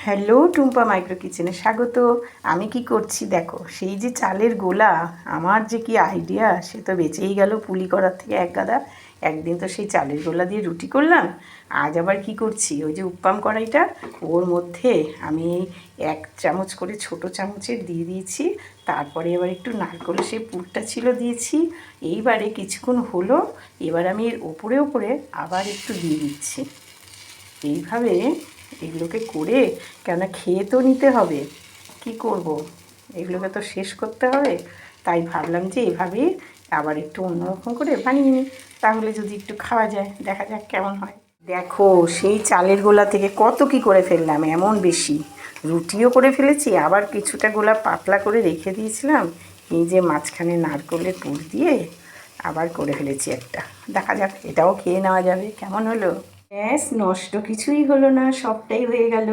Hello, Tumpa micro কিচেনে স্বাগত। আমি কি করছি দেখো, সেই যে চালের গোলা, আমার যে কি আইডিয়া, সে তো বেঁচেই গেল পুলি করার থেকে এক গাদা। একদিন তো সেই চালের গোলা দিয়ে রুটি করলাম, আজ আবার কি করছি, ওই যে উপ্পাম কড়াইটা, ওর মধ্যে আমি এই 1 চামচ করে ছোট চামচের দিয়ে দিয়েছি। তারপরে এবার একটু নারকেল সেই পুরটা ছিল দিয়েছি। এইবারে কিছুক্ষণ হলো, এবার আমি এর ওপরে ওপরে আবার একটু দিয়ে দিচ্ছি। এইভাবে এগুলোকে করে, কেননা খেয়ে তো নিতে হবে, কি করব, এগুলোকে তো শেষ করতে হবে। তাই ভাবলাম যে এভাবেই আবার একটু অন্যরকম করে বানিয়ে নিই, তাহলে যদি একটু খাওয়া যায়, দেখা যাক কেমন হয়। দেখো, সেই চালের গোলা থেকে কত কি করে ফেললাম, এমন বেশি রুটিও করে ফেলেছি, আবার কিছুটা গোলা পাতলা করে রেখে দিয়েছিলাম। এই যে মাঝখানে নারকেলের পুর দিয়ে আবার করে ফেলেছি একটা। দেখা যাক, এটাও খেয়ে নেওয়া যাবে, কেমন হলো। ব্যাস, নষ্ট কিছুই হলো না, সবটাই হয়ে গেল।